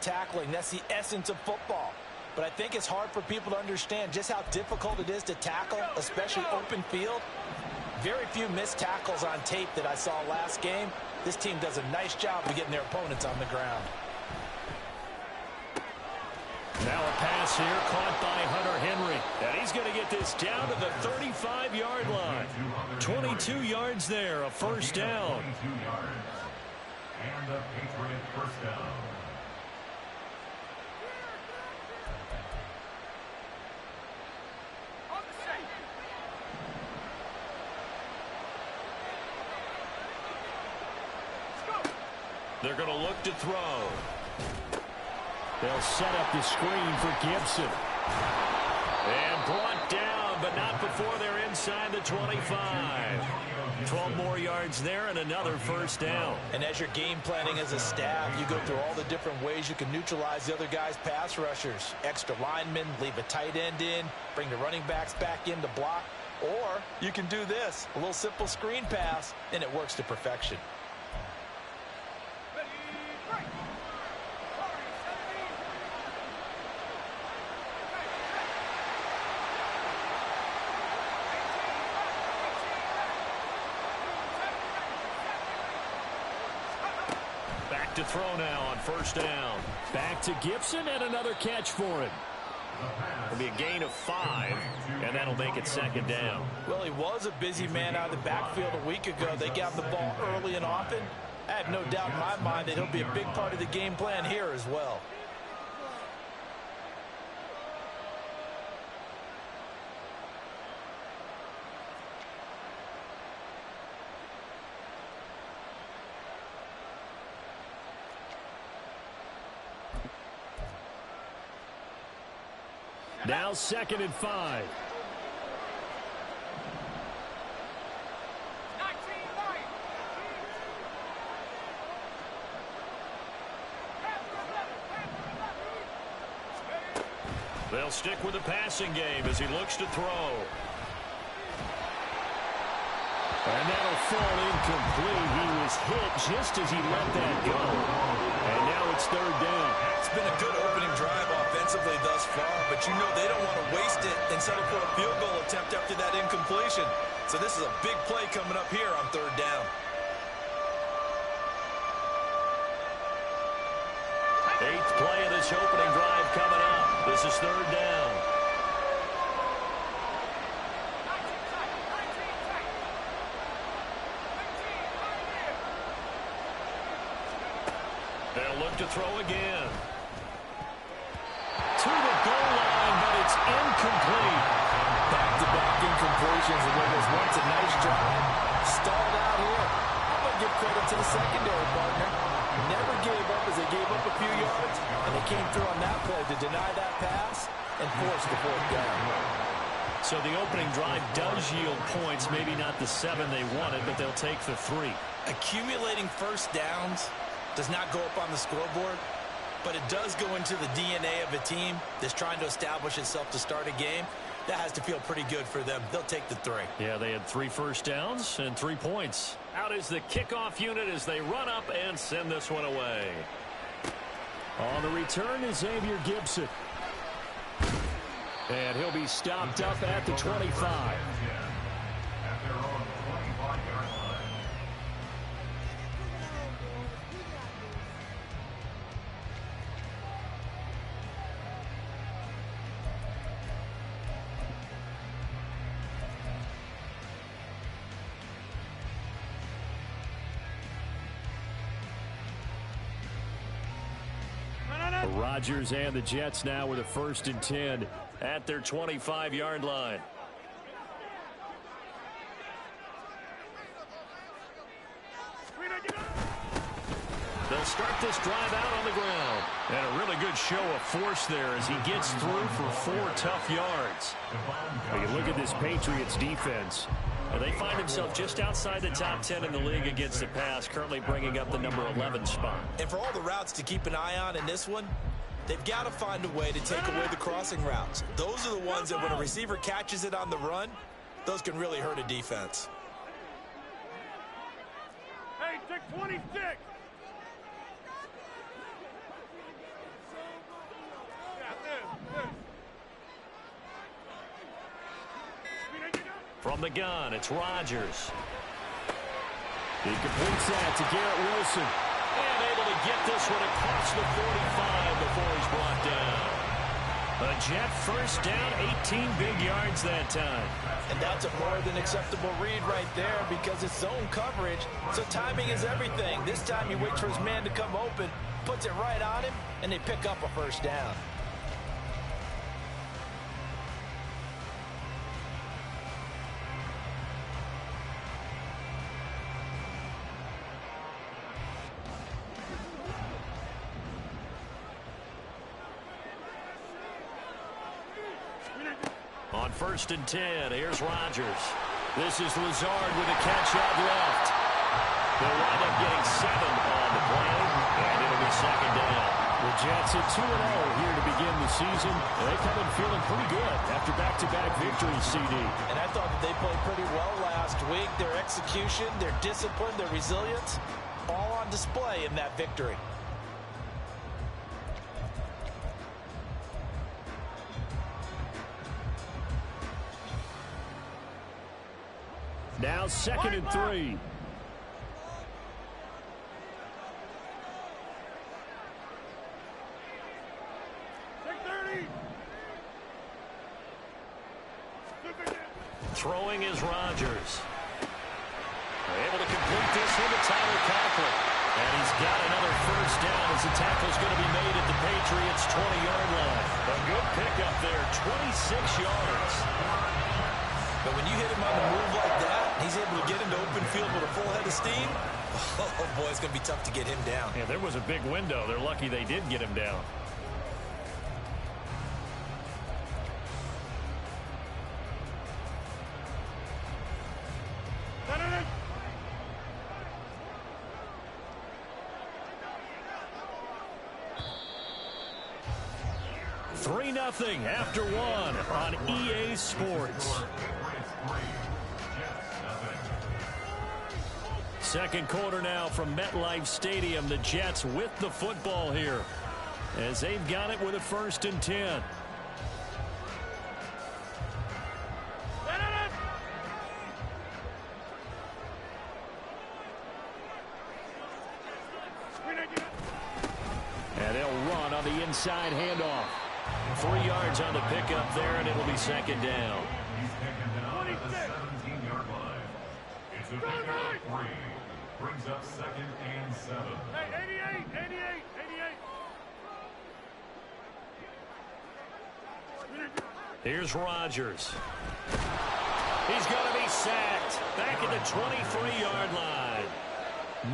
tackling. That's the essence of football. But I think it's hard for people to understand just how difficult it is to tackle, especially open field. Very few missed tackles on tape that I saw last game. This team does a nice job of getting their opponents on the ground. Now a pass here caught by Hunter Henry. And he's going to get this down to the 35-yard line. 22 yards there, a first down. And the Patriot first down. They're going to look to throw. They'll set up the screen for Gibson. And brought down, but not before they're inside the 25. 12 more yards there and another first down. And as you're game planning as a staff, you go through all the different ways you can neutralize the other guy's pass rushers. Extra linemen, leave a tight end in, bring the running backs back in to block. Or you can do this, a little simple screen pass, and it works to perfection. To throw now on first down. Back to Gibson and another catch for him. It'll be a gain of 5, and that'll make it second down. Well, he was a busy man out of the backfield a week ago. They got him the ball early and often. I have no doubt in my mind that he'll be a big part of the game plan here as well. Now 2nd and 5. They'll stick with the passing game as he looks to throw. And that'll fall incomplete. He was hit just as he let that go. And now it's 3rd down. It's been a good opening drive offensively thus far, but you know they don't want to waste it and settle for a field goal attempt after that incompletion. So this is a big play coming up here on 3rd down. 8th play of this opening drive coming up. This is 3rd down. They'll look to throw again. To the goal line, but it's incomplete. Back-to-back incompletions, and there was once a nice drive. Stalled out here. I'm going to give credit to the secondary partner. Never gave up as they gave up a few yards, and they came through on that play to deny that pass and force the 4th down. So the opening drive does yield points, maybe not the 7 they wanted, but they'll take the 3. Accumulating first downs does not go up on the scoreboard, but it does go into the DNA of a team that's trying to establish itself to start a game. That has to feel pretty good for them. They'll take the 3. Yeah, they had 3 first downs and 3 points. Out is the kickoff unit as they run up and send this one away. On the return is Xavier Gibson. And he'll be stopped up at the 25. Rodgers and the Jets now with a 1st and 10 at their 25-yard line. They'll start this drive out on the ground. And a really good show of force there as he gets through for 4 tough yards. Well, you look at this Patriots defense. They find themselves just outside the top 10 in the league against the pass, currently bringing up the number 11 spot. And for all the routes to keep an eye on in this one, they've got to find a way to take away the crossing routes. Those are the ones that when a receiver catches it on the run, those can really hurt a defense. Hey, take 26. From the gun, it's Rodgers. He completes that to Garrett Wilson. And able to get this one across the 45 before he's brought down. A Jet first down, 18 big yards that time. And that's a more than acceptable read right there because it's zone coverage, so timing is everything. This time he waits for his man to come open, puts it right on him, and they pick up a first down. On 1st and 10, here's Rodgers. This is Lazard with a catch out left. They'll wind up getting 7 on the play, and it'll be 2nd down. The Jets at 2-0 here to begin the season. They come in feeling pretty good after back-to-back victories, CD. And I thought that they played pretty well last week. Their execution, their discipline, their resilience, all on display in that victory. Now 2nd and 3. Throwing is Rodgers. They're able to complete this into Tyler Conklin. And he's got another first down as the tackle's going to be made at the Patriots' 20-yard line. A good pickup there, 26 yards. But when you hit him on the move like that, he's able to get into open field with a full head of steam. Oh, boy, it's going to be tough to get him down. Yeah, there was a big window. They're lucky they did get him down. Nothing after 1 on EA Sports. Second quarter now from MetLife Stadium. The Jets with the football here as they've got it with a 1st and 10. And they'll run on the inside handoff. 3 yards on the pickup there, and it'll be 2nd down. He's taken down at the 17-yard line. It's a pickup of 3. Brings up 2nd and 7. Hey, 88. Here's Rodgers. He's going to be sacked back at the 23-yard line.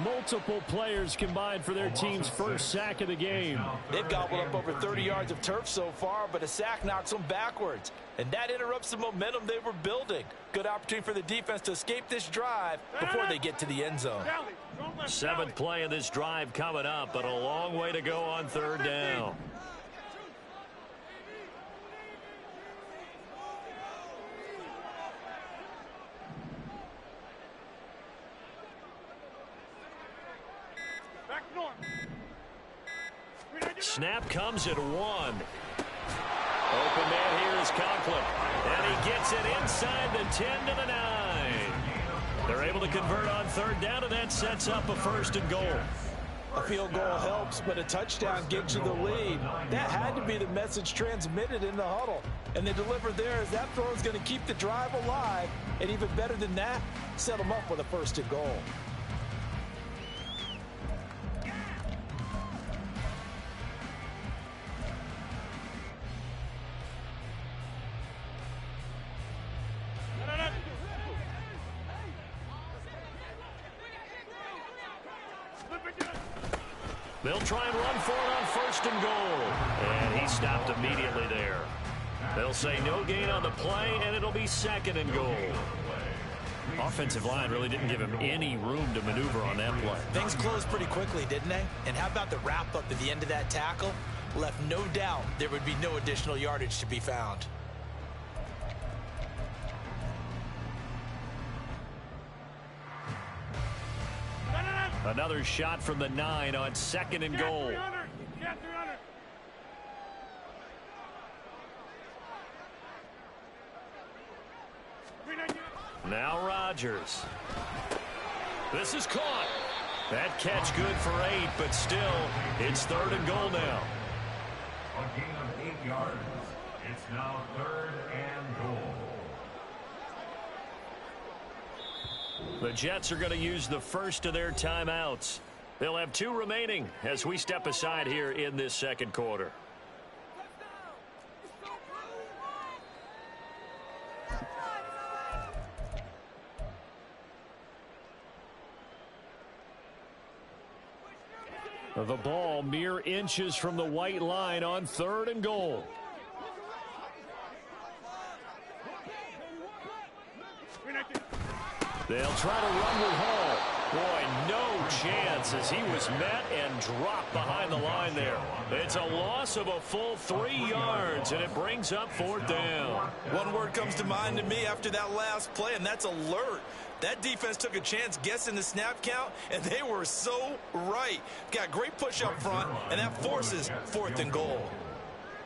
Multiple players combined for their team's first sack of the game. They've gobbled up over 30 yards of turf so far, but a sack knocks them backwards. And that interrupts the momentum they were building. Good opportunity for the defense to escape this drive before they get to the end zone. 7th play of this drive coming up, but a long way to go on 3rd down. Snap comes at 1. Open man here is Conklin. And he gets it inside the 10 to the 9. They're able to convert on 3rd down, and that sets up a 1st and goal. A field goal helps, but a touchdown gets you the lead. That had to be the message transmitted in the huddle. And they delivered there as that throw is going to keep the drive alive. And even better than that, set them up with a 1st and goal. They'll try and run for it on 1st and goal. And he stopped immediately there. They'll say no gain on the play, and it'll be 2nd and goal. Offensive line really didn't give him any room to maneuver on that play. Things closed pretty quickly, didn't they? And how about the wrap-up at the end of that tackle? Left no doubt there would be no additional yardage to be found. Another shot from the 9 on 2nd and goal. Now Rodgers. This is caught. That catch good for 8, but still, it's 3rd and goal now. A gain of 8 yards. It's now 3rd and goal. The Jets are going to use the first of their timeouts. They'll have 2 remaining as we step aside here in this second quarter. The ball mere inches from the white line on 3rd and goal. They'll try to run with Hall. Boy, no chance as he was met and dropped behind the line there. It's a loss of a full 3 yards, and it brings up 4th down. One word comes to mind to me after that last play, and that's alert. That defense took a chance guessing the snap count, and they were so right. Got great push up front, and that forces 4th and goal.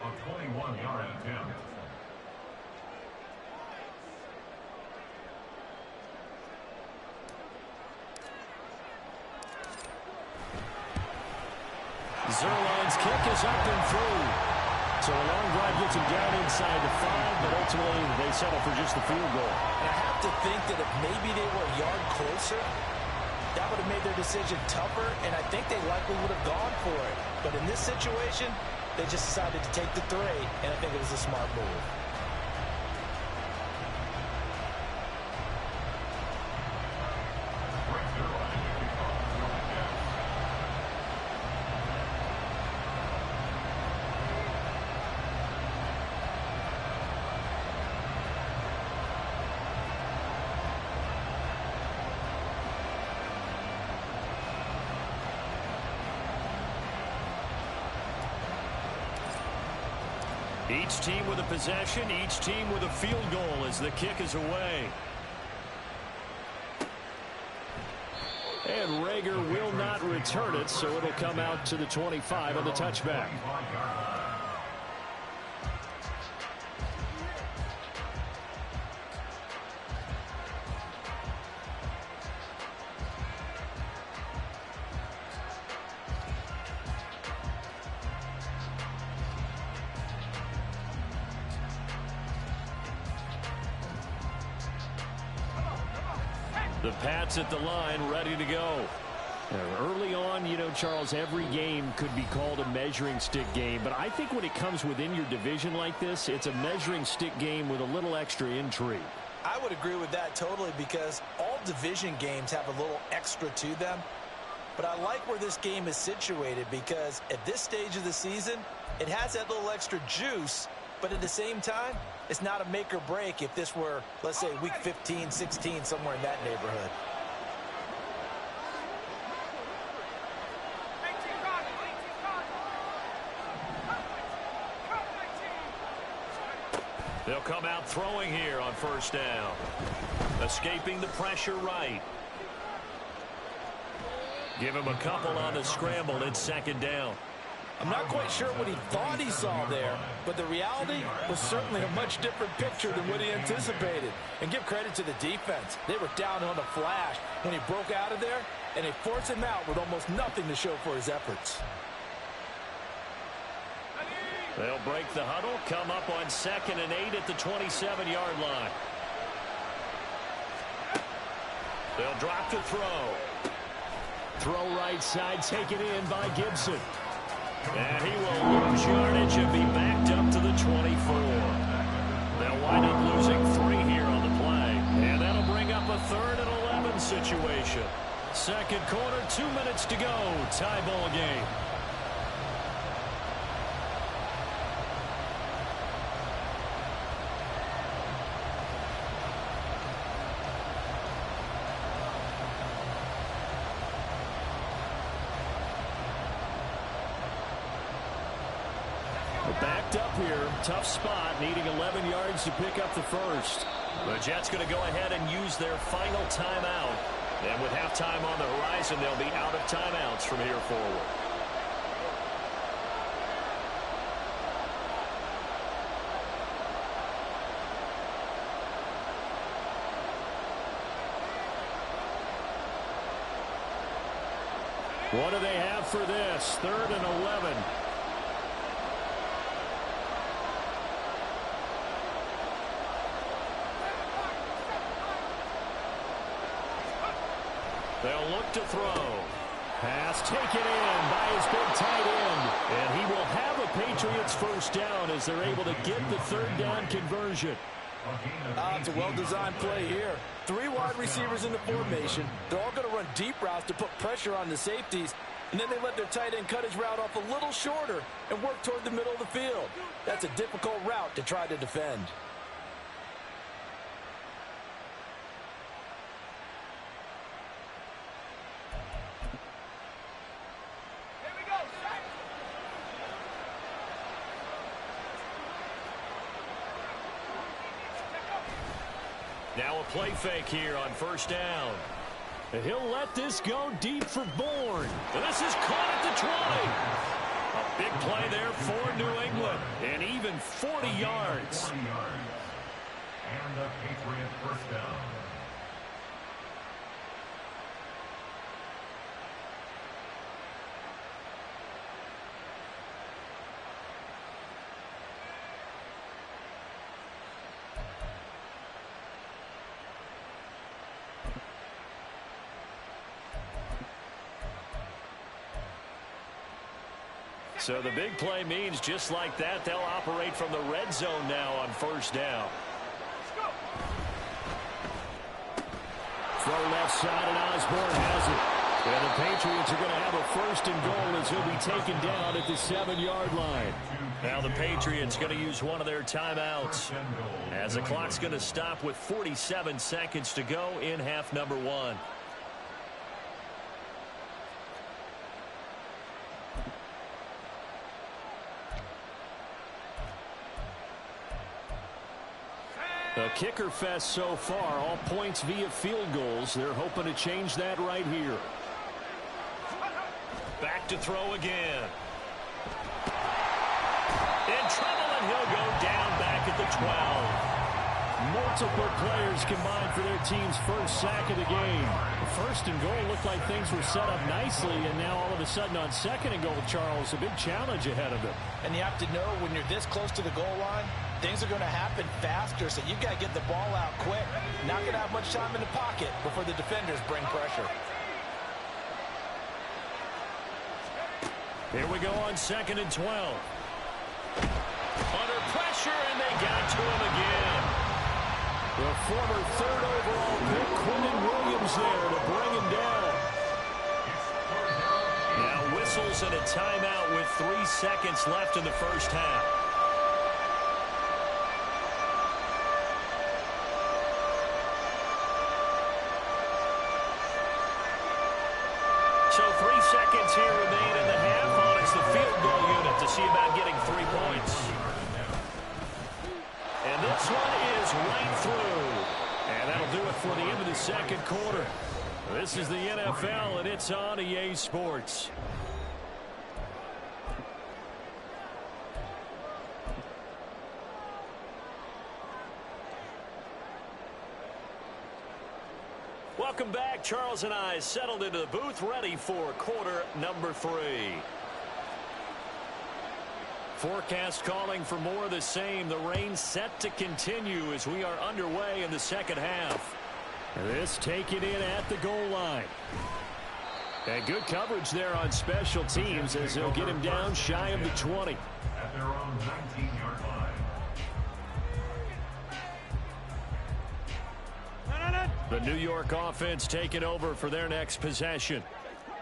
A 21-yard attempt. Zuerlein's kick is up and through. So a long drive gets him down inside the 5, but ultimately they settle for just the field goal. And I have to think that if maybe they were a yard closer, that would have made their decision tougher, and I think they likely would have gone for it. But in this situation, they just decided to take the 3, and I think it was a smart move. Each team with a possession, each team with a field goal as the kick is away. And Reagor will not return it, so it'll come out to the 25 on the touchback. The Pats at the line, ready to go. Early on, you know, Charles, every game could be called a measuring stick game. But I think when it comes within your division like this, it's a measuring stick game with a little extra intrigue. I would agree with that totally because all division games have a little extra to them. But I like where this game is situated because at this stage of the season, it has that little extra juice. But at the same time, it's not a make or break if this were, let's say, week 15, 16, somewhere in that neighborhood. They'll come out throwing here on 1st down. Escaping the pressure right. Give him a couple on the scramble. It's 2nd down. I'm not quite sure what he thought he saw there, but the reality was certainly a much different picture than what he anticipated. And give credit to the defense. They were down on the flash when he broke out of there, and they forced him out with almost nothing to show for his efforts. They'll break the huddle, come up on 2nd and 8 at the 27-yard line. They'll drop to throw. Throw right side, taken in by Gibson. And he will lose yardage and be backed up to the 24. They'll wind up losing 3 here on the play. And that'll bring up a 3rd and 11 situation. Second quarter, 2 minutes to go. Tie ball game. Backed up here, tough spot, needing 11 yards to pick up the first. The Jets going to go ahead and use their final timeout. And with halftime on the horizon, they'll be out of timeouts from here forward. What do they have for this? 3rd and 11. They'll look to throw. Pass taken in by his big tight end. And he will have a Patriots first down as they're able to get the 3rd down conversion. It's a well-designed play here. 3 wide receivers in the formation. They're all going to run deep routes to put pressure on the safeties. And then they let their tight end cut his route off a little shorter and work toward the middle of the field. That's a difficult route to try to defend. Now a play fake here on 1st down. And he'll let this go deep for Bourne. And this is caught at the 20. A big play there for New England. And even 40 yards. And the Patriot first down. So the big play means just like that, they'll operate from the red zone now on 1st down. Throw left side, and Osborne has it. And the Patriots are going to have a 1st and goal as he'll be taken down at the 7-yard line. Now the Patriots going to use one of their timeouts as the clock's going to stop with 47 seconds to go in half number 1. A kicker fest so far, all points via field goals. They're hoping to change that right here. Back to throw again. In trouble, and he'll go down back at the 12. Multiple players combined for their team's first sack of the game. The 1st and goal looked like things were set up nicely, and now all of a sudden on 2nd and goal, Charles, a big challenge ahead of them. And you have to know when you're this close to the goal line, things are going to happen faster, so you've got to get the ball out quick. Not going to have much time in the pocket before the defenders bring pressure. Here we go on 2nd and 12. Under pressure, and they got to him again. The former 3rd overall pick, Quinton Williams, there to bring him down. Now whistles and a timeout with 3 seconds left in the 1st half. So 3 seconds here remain in the half on it's the field goal unit to see about getting 3 points. And this one is right through. And that'll do it for the end of the 2nd quarter. This is the NFL, and it's on EA Sports. Welcome back. Charles and I settled into the booth, ready for quarter number 3. Forecast calling for more of the same. The rain set to continue as we are underway in the 2nd half. This taken in at the goal line. And good coverage there on special teams as they'll get him down shy of the 20. At their own 19-yard line. The New York offense taking over for their next possession.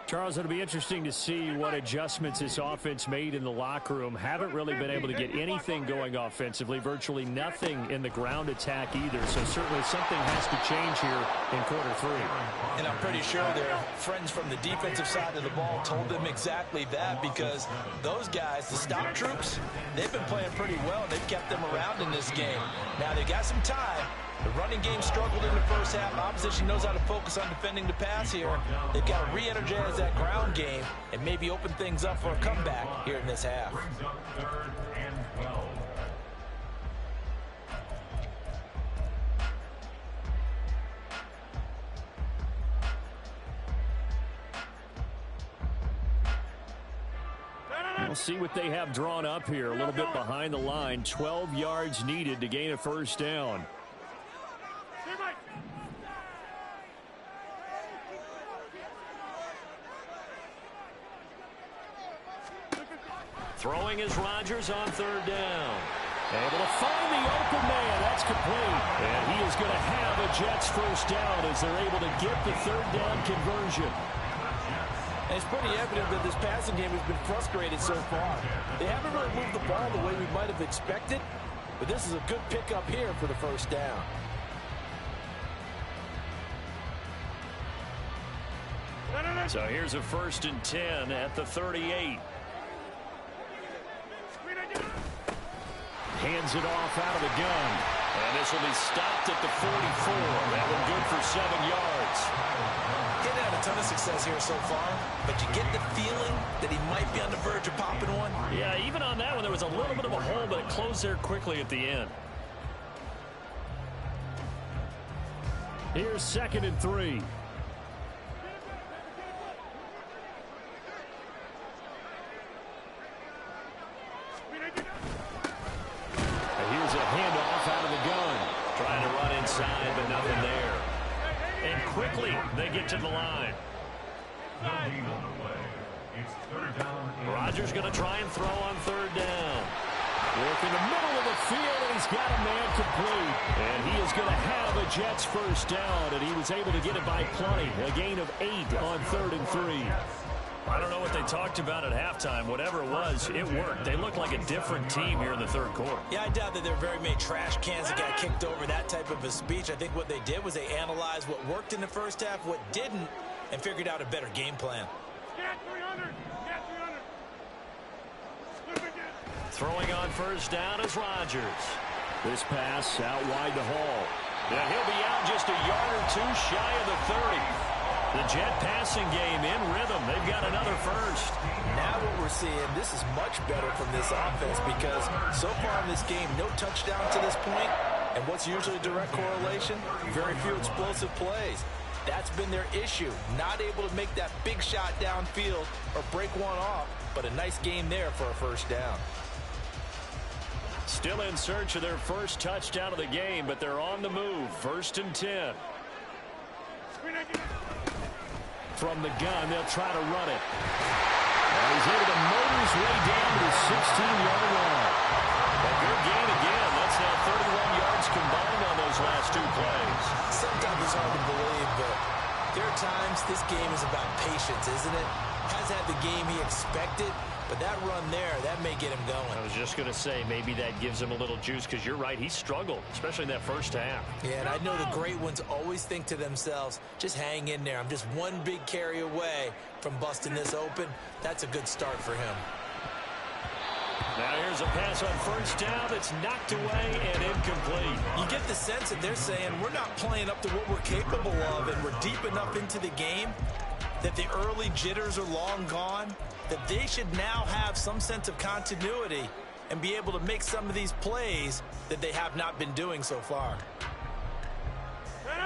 Charles, it'll be interesting to see what adjustments this offense made in the locker room. Haven't really been able to get anything going offensively, virtually nothing in the ground attack either. So certainly something has to change here in quarter 3. And I'm pretty sure their friends from the defensive side of the ball told them exactly that, because those guys, the stop troops, they've been playing pretty well. They've kept them around in this game. Now they got some time. The running game struggled in the 1st half. Opposition knows how to focus on defending the pass here. They've got to re-energize that ground game and maybe open things up for a comeback here in this half. Brings up 3rd and 12. We'll see what they have drawn up here. A little bit behind the line. 12 yards needed to gain a first down. Throwing is Rodgers on third down. Able to find the open man. That's complete. And he is going to have a Jets first down as they're able to get the third down conversion. And it's pretty evident that this passing game has been frustrated so far. They haven't really moved the ball the way we might have expected, but this is a good pickup here for the first down. So here's a 1st and 10 at the 38. Hands it off out of the gun. And this will be stopped at the 44. That one good for 7 yards. Getting had a ton of success here so far, but you get the feeling that he might be on the verge of popping one. Yeah, even on that one, there was a little bit of a hole, but it closed there quickly at the end. Here's 2nd and 3. Here's a handoff out of the gun. Trying to run inside, but nothing there. And quickly, they get to the line. Rodgers going to try and throw on third down. Work in the middle of the field, and he's got a man complete. And he is going to have a Jets first down, and he was able to get it by plenty. A gain of 8 on 3rd and 3. I don't know what they talked about at halftime. Whatever it was, it worked. They look like a different team here in the third quarter. Yeah, I doubt that there are very many trash cans that got kicked over, that type of a speech. I think what they did was they analyzed what worked in the first half, what didn't, and figured out a better game plan. Get 300. Get 300. Throwing on first down is Rodgers. This pass out wide to Hall. And he'll be out just a yard or two shy of the 30. The Jet passing game in rhythm. They've got another first. Now what we're seeing, this is much better from this offense because so far in this game, no touchdown to this point. And what's usually a direct correlation? Very few explosive plays. That's been their issue. Not able to make that big shot downfield or break one off, but a nice game there for a first down. Still in search of their first touchdown of the game, but they're on the move. 1st and 10. From the gun, they'll try to run it. And he's able to motor his way down to the 16-yard line. A good gain again. That's now 31 yards combined on those last 2 plays. Sometimes it's hard to believe, but there are times this game is about patience, isn't it? Hasn't had the game he expected, but that run there, that may get him going. I was just going to say, maybe that gives him a little juice, because you're right, he struggled, especially in that first half. Yeah, and I know the great ones always think to themselves, just hang in there. I'm just one big carry away from busting this open. That's a good start for him. Now here's a pass on first down that's knocked away and incomplete. You get the sense that they're saying we're not playing up to what we're capable of, and we're deep enough into the game that the early jitters are long gone, that they should now have some sense of continuity and be able to make some of these plays that they have not been doing so far.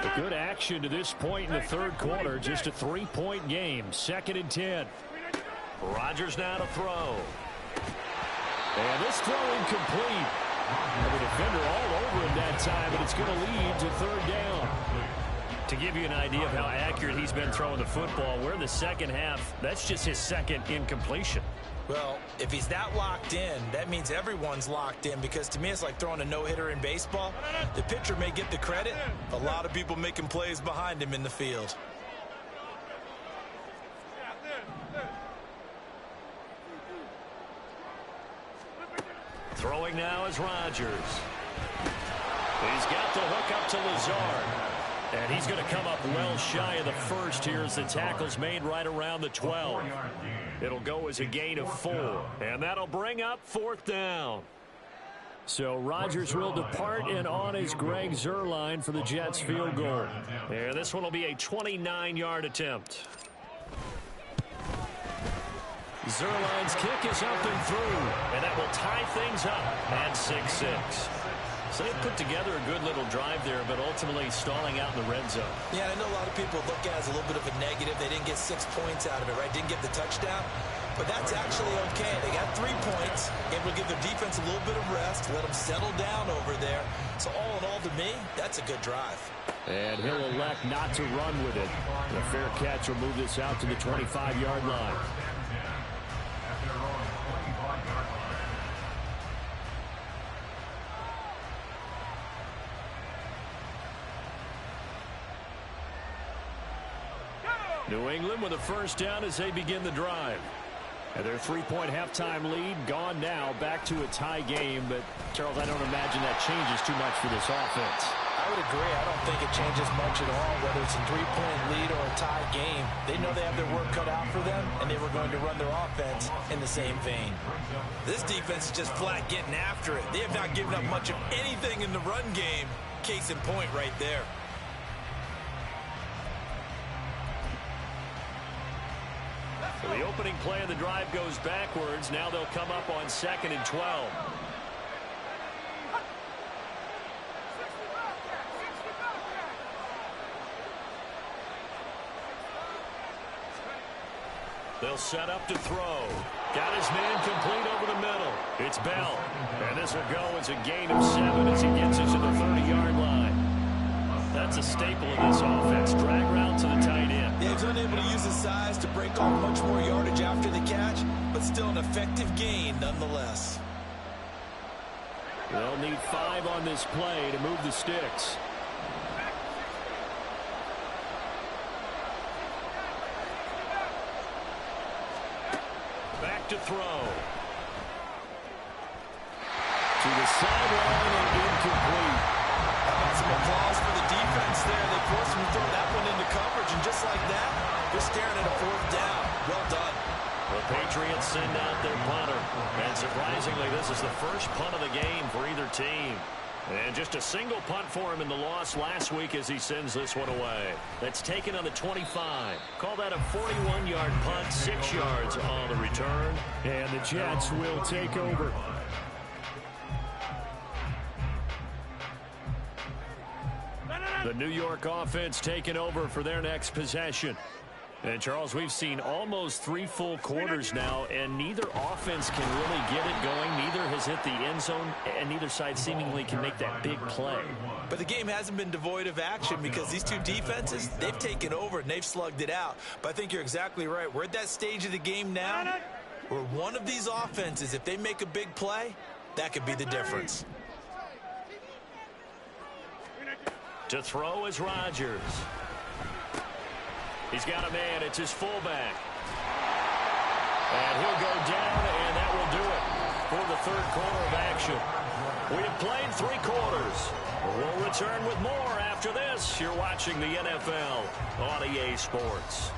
A good action to this point in the third quarter. Just a 3-point game. 2nd and 10. Rodgers now to throw. And this throw incomplete. The defender all over him that time, but it's going to lead to third down. To give you an idea of how accurate he's been throwing the football, we're in the second half. That's just his second incompletion. Well, if he's that locked in, that means everyone's locked in, because to me it's like throwing a no-hitter in baseball. The pitcher may get the credit. A lot of people making plays behind him in the field. Throwing now is Rodgers. He's got the hook up to Lazard. And he's going to come up well shy of the first here as the tackle's made right around the 12. It'll go as a gain of 4. And that'll bring up 4th down. So Rodgers will depart, and on is Greg Zuerlein for the Jets field goal. And this one will be a 29-yard attempt. Zuerlein's kick is up and through, and that will tie things up at 6-6. So they put together a good little drive there, but ultimately stalling out in the red zone. Yeah, I know a lot of people look at it as a little bit of a negative. They didn't get 6 points out of it, right? Didn't get the touchdown. But that's actually okay. They got 3 points, able to give their defense a little bit of rest, let them settle down over there. So all in all, to me, that's a good drive. And he'll elect not to run with it. The fair catch will move this out to the 25-yard line. New England with a first down as they begin the drive. And their 3-point halftime lead gone now, back to a tie game. But, Charles, I don't imagine that changes too much for this offense. I would agree. I don't think it changes much at all, whether it's a 3-point lead or a tie game. They know they have their work cut out for them, and they were going to run their offense in the same vein. This defense is just flat getting after it. They have not given up much of anything in the run game. Case in point right there. So the opening play of the drive goes backwards. Now they'll come up on 2nd and 12. They'll set up to throw. Got his man complete over the middle. It's Bell. And this will go as a gain of 7 as he gets it to the 30-yard line. That's a staple of this offense. Drag route to the tight end. Yeah, he's unable to use his size to break off much more yardage after the catch, but still an effective gain nonetheless. They'll need 5 on this play to move the sticks. Back to throw. To the sideline and incomplete. Some applause for the defense there. They forced him to throw that one into coverage, and just like that, they're staring at a 4th down. Well done. The Patriots send out their punter. And surprisingly, this is the first punt of the game for either team. And just a single punt for him in the loss last week as he sends this one away. That's taken on the 25. Call that a 41-yard punt, 6 yards on the return. And the Jets will take over. The New York offense taking over for their next possession. And, Charles, we've seen almost 3 full quarters now, and neither offense can really get it going. Neither has hit the end zone, and neither side seemingly can make that big play. But the game hasn't been devoid of action because these two defenses, they've taken over and they've slugged it out. But I think you're exactly right. We're at that stage of the game now where one of these offenses, if they make a big play, that could be the difference. To throw is Rodgers. He's got a man. It's his fullback. And he'll go down, and that will do it for the 3rd quarter of action. We have played 3 quarters. We'll return with more after this. You're watching the NFL on EA Sports.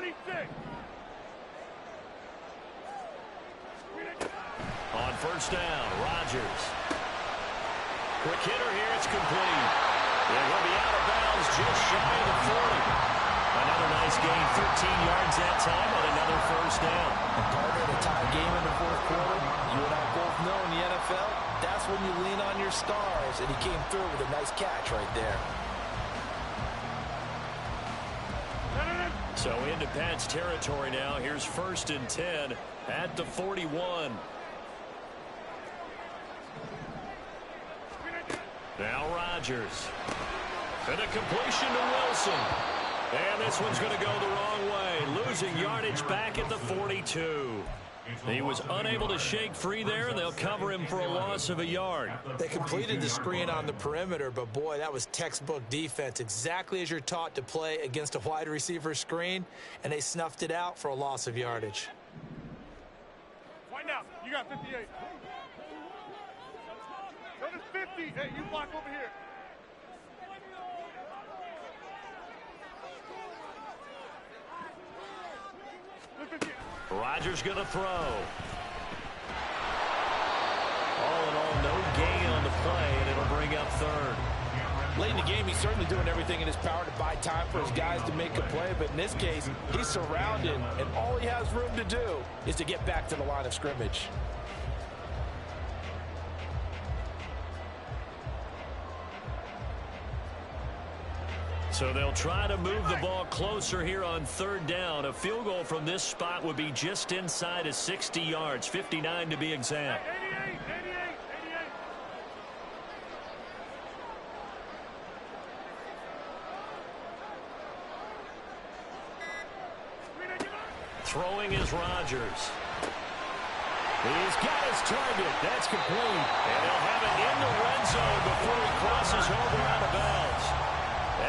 Inside. On first down, Rodgers. Quick hitter here, it's complete. They're going to be out of bounds just shy of the 40. Another nice gain, 13 yards that time on another first down. And partner, the tie game in the 4th quarter, you and I both know in the NFL, that's when you lean on your stars, and he came through with a nice catch right there. So into Pat's territory now. Here's 1st and 10 at the 41. Now Rodgers. And a completion to Wilson. And this one's going to go the wrong way. Losing yardage back at the 42. He was unable to shake free there, and they'll cover him for a loss of a yard. They completed the screen on the perimeter, but boy, that was textbook defense, exactly as you're taught to play against a wide receiver screen, and they snuffed it out for a loss of yardage. Right now, you got 58. Go to 50. Hey, you block over here. Rodgers going to throw. All in all, no gain on the play, and it'll bring up third. Late in the game, he's certainly doing everything in his power to buy time for his guys to make a play, but in this case, he's surrounded, and all he has room to do is to get back to the line of scrimmage. So they'll try to move the ball closer here on third down. A field goal from this spot would be just inside of 60 yards, 59 to be exact. 88. Throwing is Rodgers. He's got his target. That's complete. And he'll have it in the red zone before he crosses over out of bounds.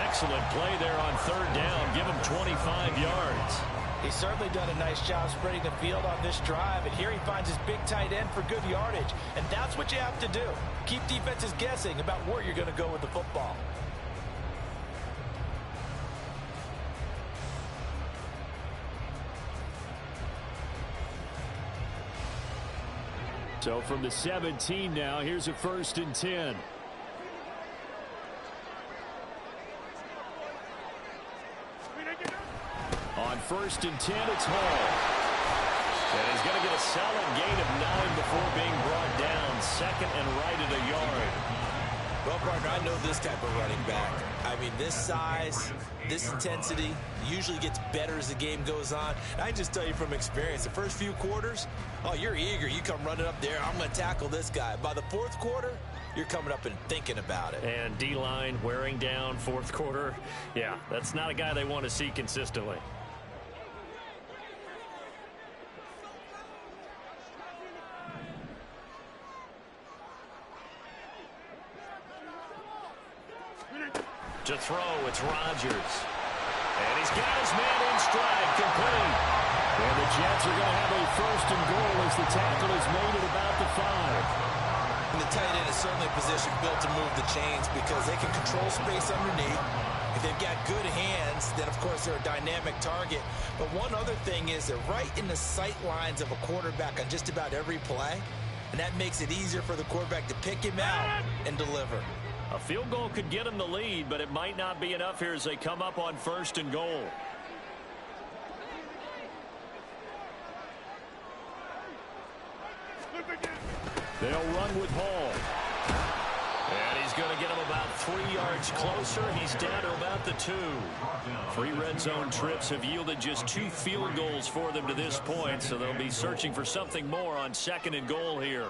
Excellent play there on third down. Give him 25 yards. He's certainly done a nice job spreading the field on this drive, and here he finds his big tight end for good yardage. And that's what you have to do. Keep defenses guessing about where you're going to go with the football. So from the 17 now, here's a 1st and 10. On 1st and 10, it's Hall. And he's going to get a solid gain of 9 before being brought down. Second and right at a yard. Well, partner, I know this type of running back. I mean, this size, this intensity usually gets better as the game goes on. And I just tell you from experience, the first few quarters, oh, you're eager. You come running up there, I'm going to tackle this guy. By the fourth quarter, you're coming up and thinking about it. And D-line wearing down fourth quarter. Yeah, that's not a guy they want to see consistently. To throw, it's Rodgers. And he's got his man in stride, complete. And the Jets are going to have a 1st and goal as the tackle is made at about the 5. And the tight end is certainly a position built to move the chains because they can control space underneath. If they've got good hands, then of course they're a dynamic target. But one other thing is they're right in the sight lines of a quarterback on just about every play. And that makes it easier for the quarterback to pick him out and deliver. A field goal could get them the lead, but it might not be enough here as they come up on 1st and goal. They'll run with Hall. And he's going to get him about 3 yards closer. He's down to about the 2. 3 red zone trips have yielded just 2 field goals for them to this point, so they'll be searching for something more on 2nd and goal here.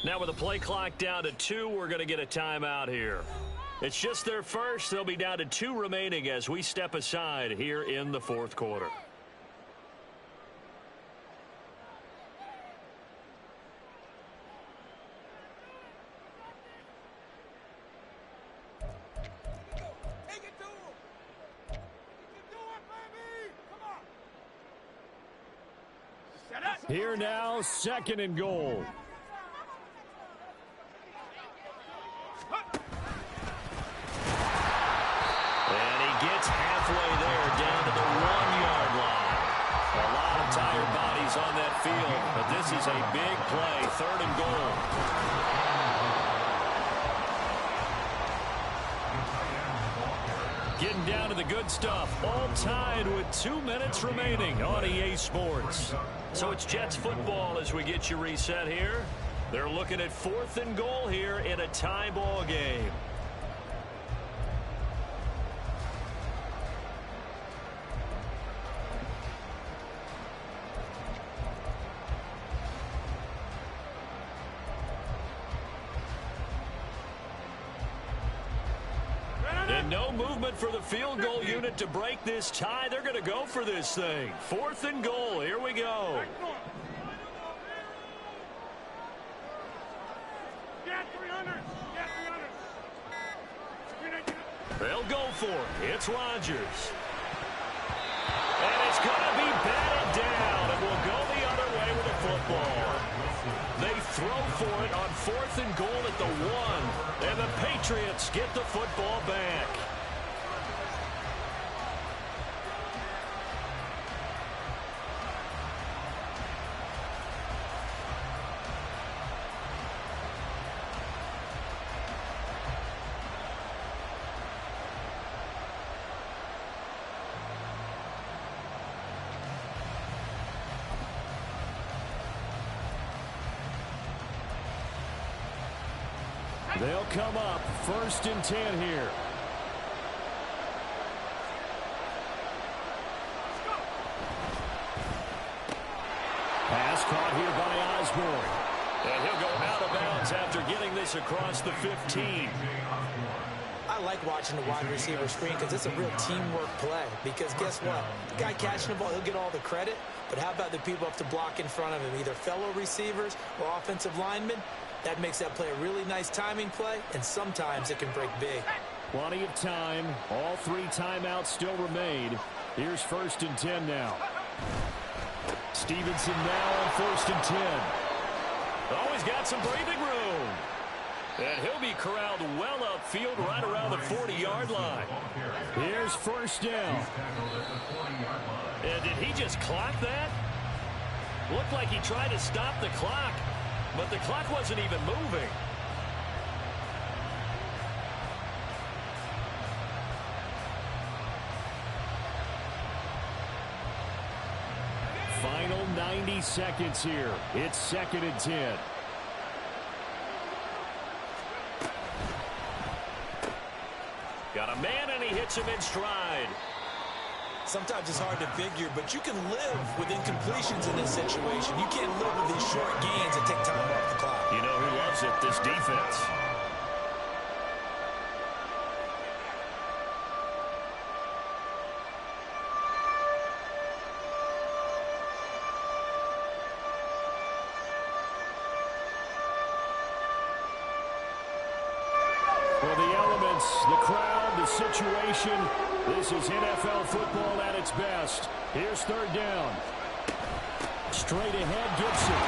Now with the play clock down to 2, we're going to get a timeout here. It's just their first. They'll be down to 2 remaining as we step aside here in the 4th quarter. Here now, 2nd and goal. Gets halfway there, down to the 1-yard line. A lot of tired bodies on that field, but this is a big play, 3rd and goal. Getting down to the good stuff, all tied with 2 minutes remaining on EA Sports. So it's Jets football as we get you reset here. They're looking at 4th and goal here in a tie ball game. And no movement for the field goal unit to break this tie. They're going to go for this thing. 4th and goal. Here we go. They'll go for it. It's Rodgers. And it's going to be batted down, and we'll go the other way with the football. They throw for it on 4th and goal at the 1, and the Patriots get the football back. They'll come up 1st and 10 here. Pass caught here by Osborne. And he'll go out of bounds after getting this across the 15. I like watching the wide receiver screen because it's a real teamwork play. Because guess what? The guy catching the ball, he'll get all the credit. But how about the people up to block in front of him, either fellow receivers or offensive linemen? That makes that play a really nice timing play, and sometimes it can break big. Plenty of time. All 3 timeouts still remain. Here's 1st and 10 now. Stevenson now on 1st and 10. Oh, he's got some breathing room. And he'll be corralled well upfield right around the 40-yard line. Here's 1st down. And did he just clock that? Looked like he tried to stop the clock, but the clock wasn't even moving. Final 90 seconds here. It's 2nd and 10. Got a man, and he hits him in stride. Sometimes it's hard to figure, but you can live with incompletions in this situation. You can't live with these short gains that take time off the clock. You know who loves it? This defense. For the elements, the crowd, the situation, this is NFL football at its best. Here's 3rd down. Straight ahead, Gibson.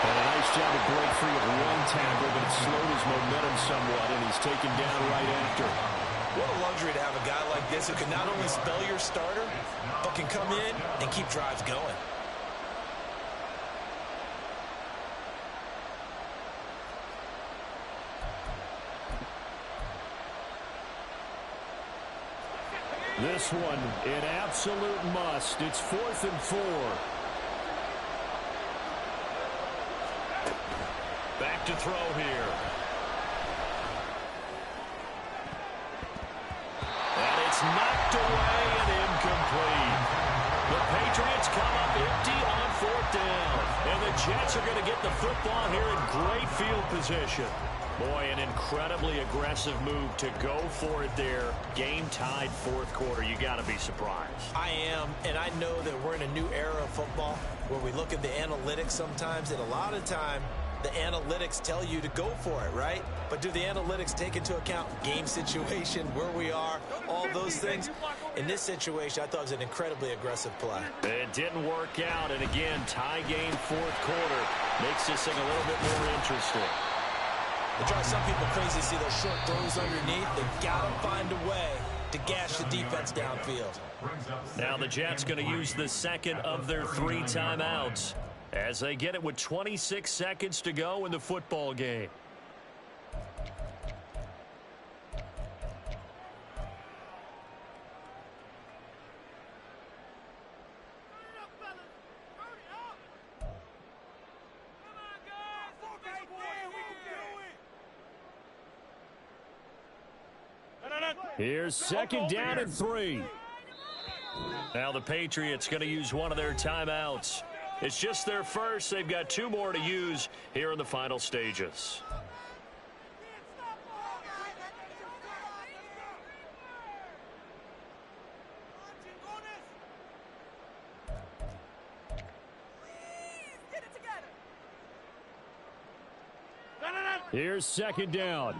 And a nice job to break free of one tackle, but it slowed his momentum somewhat, and he's taken down right after. What a luxury to have a guy like this who can not only spell your starter, but can come in and keep drives going. This one, an absolute must. It's 4th and 4. Back to throw here. And it's knocked away and incomplete. The Patriots come up empty on 4th down. And the Jets are going to get the football here in great field position. Boy, an incredibly aggressive move to go for it there. Game tied 4th quarter. You got to be surprised. I am, and I know that we're in a new era of football where we look at the analytics sometimes, and a lot of time the analytics tell you to go for it, right? But do the analytics take into account game situation, where we are, all those things? In this situation, I thought it was an incredibly aggressive play. It didn't work out, and again, tie game 4th quarter makes this thing a little bit more interesting. It drives some people crazy to see those short throws underneath. They've got to find a way to gash the defense downfield. Now the Jets going to use the 2nd of their 3 timeouts as they get it with 26 seconds to go in the football game. Here's 2nd down and 3. Now the Patriots going to use one of their timeouts. It's just their first. They've got 2 more to use here in the final stages. Here's second down.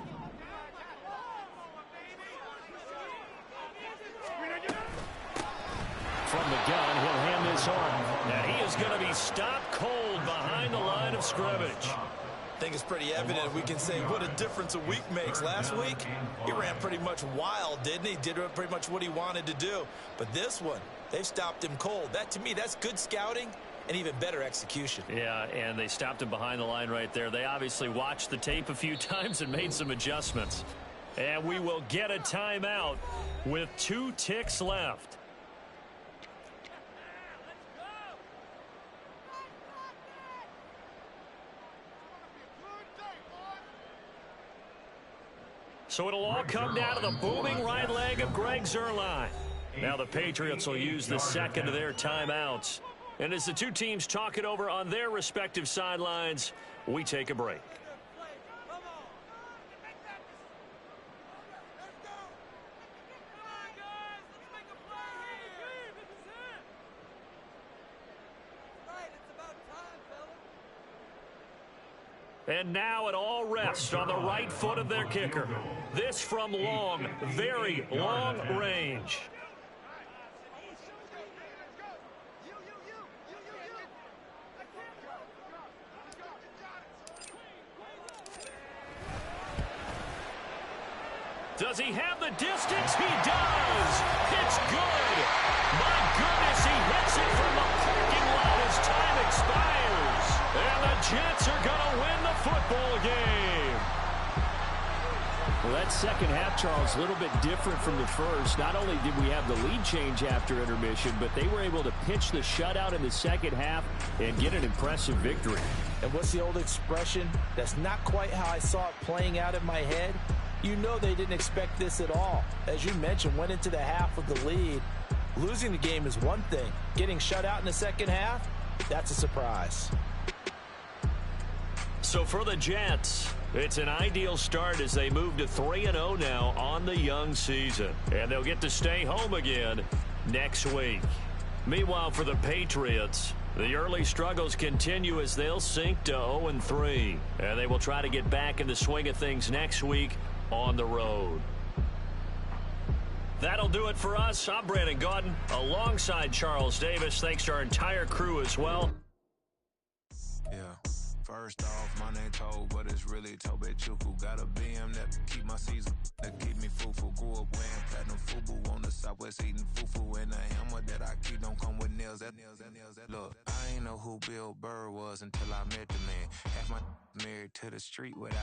From the gun, he'll hand this off. And he is going to be stopped cold behind the line of scrimmage. I think it's pretty evident. We can say what a difference a week makes. Last week, he ran pretty much wild, didn't he? Did pretty much what he wanted to do. But this one, they stopped him cold. That, to me, that's good scouting and even better execution. Yeah, and they stopped him behind the line right there. They obviously watched the tape a few times and made some adjustments. And we will get a timeout with 2 ticks left. So it'll all come down to the booming right leg of Greg Zuerlein. Now the Patriots will use the second of their timeouts. And as the two teams talk it over on their respective sidelines, we take a break. And now it all rests on the right foot of their kicker. This from long, very long range. Does he have the distance? He does. It's good. My goodness, he hits it from the parking lot as time expires. And the Jets are going to win the football game. Well, that second half, Charles, a little bit different from the first. Not only did we have the lead change after intermission, but they were able to pitch the shutout in the second half and get an impressive victory. And what's the old expression? That's not quite how I saw it playing out in my head. You know they didn't expect this at all. As you mentioned, went into the half with the lead. Losing the game is one thing. Getting shut out in the second half, that's a surprise. So for the Jets, it's an ideal start as they move to 3-0 now on the young season. And they'll get to stay home again next week. Meanwhile, for the Patriots, the early struggles continue as they'll sink to 0-3. And they will try to get back in the swing of things next week on the road. That'll do it for us. I'm Brandon Gaudin alongside Charles Davis. Thanks to our entire crew as well. Yeah. First off, my name Toe, but it's really Tobe Chuku. Got a BM that keep my season, that keep me fufu. Grew up wearing platinum fubu on the Southwest eating fufu. And the hammer that I keep don't come with nails. Look, I ain't know who Bill Burr was until I met the man. Half my married to the street without